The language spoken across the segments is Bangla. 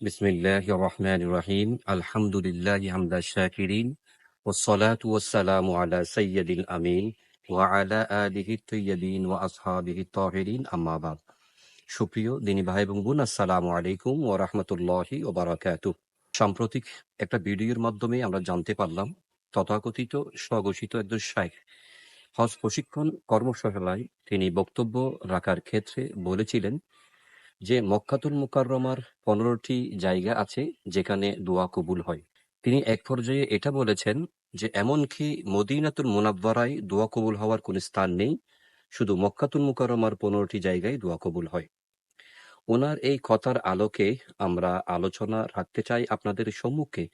বিসমিল্লাহির রহমানির রহিম। আলহামদুলিল্লাহি হামদা শাকিরিন ওয়াসসালাতু ওয়াসসালামু আলা সাইয়্যিদিল আমিন ওয়া আলা আলিহি তাইয়্যিবিন ওয়া আসহাবিহি তাহিরিন, আম্মা বাদ। সুপ্রিয় দিনী ভাই এবং বোন, আসসালামু আলাইকুম ওয়া রাহমাতুল্লাহি ওয়া বারাকাতুহু। সাম্প্রতিক একটা ভিডিওর মাধ্যমে আমরা জানতে পারলাম তথাকথিত স্বঘোষিত একজন শাইখ হজ প্রশিক্ষণ কর্মশালায় তিনি বক্তব্য রাখার ক্ষেত্রে বলেছিলেন যে মক্কাতুল মুকাররমার ১৫টি জায়গা আছে যেখানে দোয়া কবুল হয়। তিনি এক পর্যায়ে এটা বলেছেন যে এমনকি মদিনাতুল মুনাব্বারায় দোয়া কবুল হওয়ার কোনো স্থান নেই, শুধু মক্কাতুল মুকাররমার ১৫টি জায়গায় দোয়া কবুল হয়। ওনার এই কথার আলোকে আমরা আলোচনা রাখতে চাই আপনাদের সম্মুখে,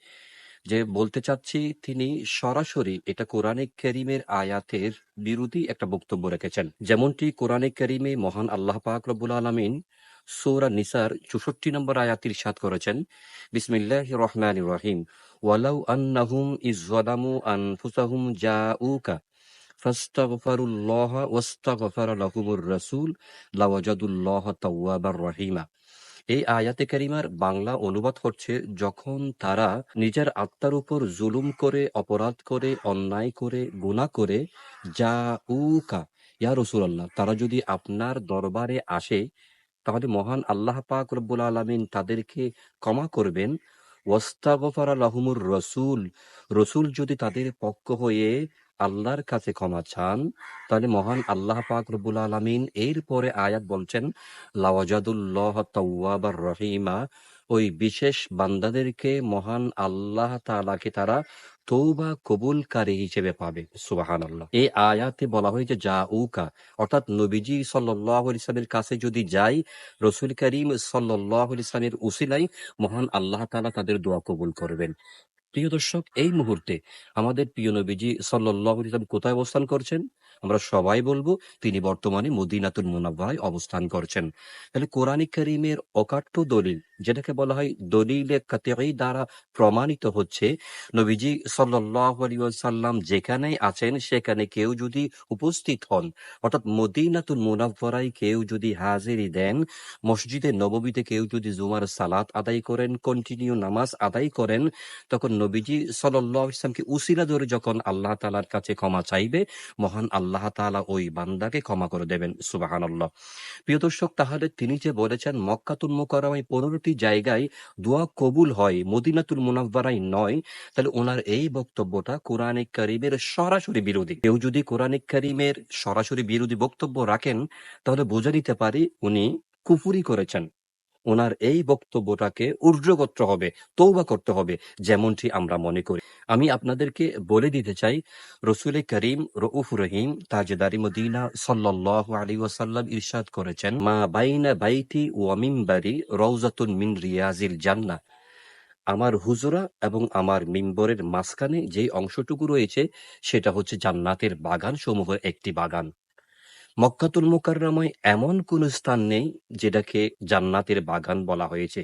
যে বলতে চাচ্ছি তিনি সরাসরি এটা কোরআনে কারীমের আয়াতের বিরোধী একটা বক্তব্য রেখেছেন। যেমনটি কোরআনে কারীমে মহান আল্লাহ পাক রব্বুল আলামিন সূরা নিসার ৬৪ নম্বর আয়াতে ইরশাদ করেছেন, বিসমিল্লাহির রহমানির রহিম, ওয়ালাউ আন্নাহুম ইয যালামু আনফুসাহুম জাউকা ফাস্তাগফিরুল্লাহা ওয়াস্তাগফারা লাহুমুর রাসূল লাওয়াজাদুল্লাহা তাওয়াবার রহিমা। এই আয়াতে কারিমার বাংলা অনুবাদ হচ্ছে, যখন তারা নিজের আত্মার উপর জুলুম করে, অপরাধ করে, অন্যায় করে, গুনাহ করে, জাউকা ইয়া রাসূলুল্লাহ, তারা যদি আপনার দরবারে আসে, তাহলে মহান আল্লাহ পাক রব্বুল আলামিন তাদেরকে ক্ষমা করবেন। ওয়াস্তাগফারা লাহুমুর রাসূল, রাসূল যদি তাদের পক্ষ হয়ে আল্লাহর কাছে ক্ষমা চান, তাহলে মহান আল্লাহ পাক রব্বুল আলামিন এরপরে আয়াত বলছেন, লাওয়াজাদুল্লাহ তাওয়াবার রহিমা, ওই বিশেষ বান্দাদেরকে মহান আল্লাহ তাআলাকে তারা তৌবা কবুলকারী হিসেবে পাবে। সুবহানাল্লাহ। এই আয়াতে বলা হয়েছে জাউকা, অর্থাৎ নবীজি সাল্লাল্লাহু আলাইহি ওয়াসাল্লামের কাছে যদি যাই, রাসূল করিম সাল্লাল্লাহু আলাইহি ওয়াসাল্লামের উসিলায় মহান আল্লাহ তাআলা তাদের দোয়া কবুল করবেন। প্রিয় দর্শক, এই মুহূর্তে আমাদের প্রিয় নবীজি সাল্লাল্লাহু আলাইহি ওয়াসাল্লাম কোথায় অবস্থান করছেন? আমরা সবাই বলবো তিনি বর্তমানে মদিনাতুল মুনাওয়ারায় অবস্থান করছেন। তাহলে কোরআন কারীমের অকাট্য দলিল, যেটাকে বলা হয় দলিলে কাতিঈ দ্বারা প্রমাণিত হচ্ছে, নবীজি সাল্লাল্লাহু আলাইহি ওয়াসাল্লাম যেখানেই আছেন সেখানে কেউ যদি উপস্থিত হন, অর্থাৎ মদিনাতুল মুনাওয়ারায় কেউ যদি হাজিরি দেন, মসজিদে নববীতে কেউ যদি জুমার সালাত আদায় করেন, কন্টিনিউ নামাজ আদায় করেন, তখন নবীজি সাল্লাল্লাহু আলাইহি ওয়াসাল্লামকে উসিলা ধরে যখন আল্লাহ তাআলার কাছে ক্ষমা চাইবে, মহান আল্লাহ তাআলা ওই বান্দাকে ক্ষমা করে দেবেন। সুবহানাল্লাহ। প্রিয় দর্শক, তাহলে তিনি যে বলেছেন মক্কাতুল মুকাররমায় ১৫টি জায়গায় দোয়া কবুল হয়, মদিনাতুল মুনাওয়ারায় নয়, তাহলে ওনার এই বক্তব্যটা কোরআনে কারীমের সরাসরি বিরোধী। কেউ যদি কোরআনে কারীমের সরাসরি বিরোধী বক্তব্য রাখেন, তাহলে বোঝা নিতে পারি উনি কুফরি করেছেন। ওনার এই বক্তব্যটাকে ঊর্ধ্ব করতে হবে, তওবা করতে হবে, যেমনটি আমরা মনে করি। আমি আপনাদেরকে বলে দিতে চাই, রসুলে করিম রউফ রহিম তাজদারি মদিনা সাল্লাল্লাহু আলাইহি ওয়াসাল্লাম ইরশাদ করেছেন, মা বাইনা বাইতি ওয়া মিনবারি রওজাতুন মিন রিয়াজিল জান্নাহ। আমার হুজরা এবং আমার মিম্বরের মাঝখানে যে অংশটুকু রয়েছে সেটা হচ্ছে জান্নাতের বাগান সমূহের একটি বাগান। মক্কাতুল মুকাররমায় এমন কোন স্থান নেই যেটাকে জান্নাতের বাগান বলা হয়েছে।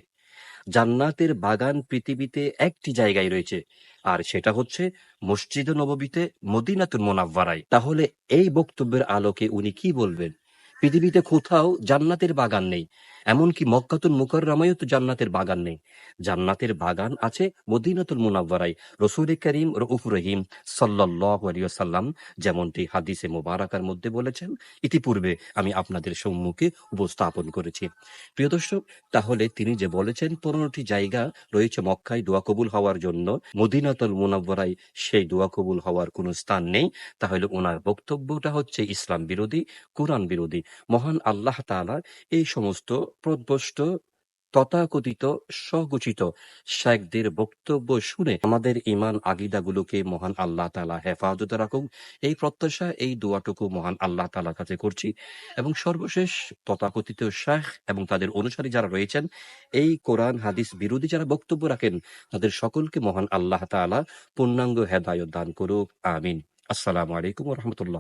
জান্নাতের বাগান পৃথিবীতে একটি জায়গায় রয়েছে, আর সেটা হচ্ছে মসজিদে নববীতে মদিনাতুল মুনাওয়ারায়। তাহলে এই বক্তব্যের আলোকে উনি কি বলবেন? পৃথিবীতে কোথাও জান্নাতের বাগান নেই, এমনকি মক্কাতুল মুকাররমায়ও তো জান্নাতের বাগান নেই। জান্নাতের বাগান আছে মদিনাতুল মুনাওয়ারায়। রসূল করিম রউফ রহিম সাল্লাল্লাহু আলাইহি ওয়াসাল্লাম যেমনটি হাদিসে মুবারাকার মধ্যে বলেছেন, ইতিপূর্বে আমি আপনাদের সম্মুখে উপস্থাপন করেছি। প্রিয় দর্শক, তাহলে তিনি যে বলেছেন ১৫টি জায়গা রয়েছে মক্কায় দোয়া কবুল হওয়ার জন্য, মদিনাতুল মুনাওয়ারায় সেই দোয়া কবুল হওয়ার কোনো স্থান নেই, তাহলে ওনার বক্তব্যটা হচ্ছে ইসলাম বিরোধী, কোরআন বিরোধী। মহান আল্লাহ তাআলা এই সমস্ত প্রদ্ভষ্ট তথাকথিত স্বঘোষিত শাইখদের বক্তব্য শুনে আমাদের ঈমান আকীদাগুলোকে মহান আল্লাহ তাআলা হেফাজতে রাখুক, এই প্রত্যাশা, এই দোয়াটুকু মহান আল্লাহ তাআলার কাছে করছি। এবং সর্বশেষ, তথাকথিত শাইখ এবং তাদের অনুসারী যারা রয়েছেন, এই কোরআন হাদিস বিরোধী যারা বক্তব্য রাখেন, তাদের সকলকে মহান আল্লাহ তাআলা পূর্ণাঙ্গ হেদায়েত দান করুক। আমিন। আসসালামু আলাইকুম ওয়া রাহমাতুল্লাহ।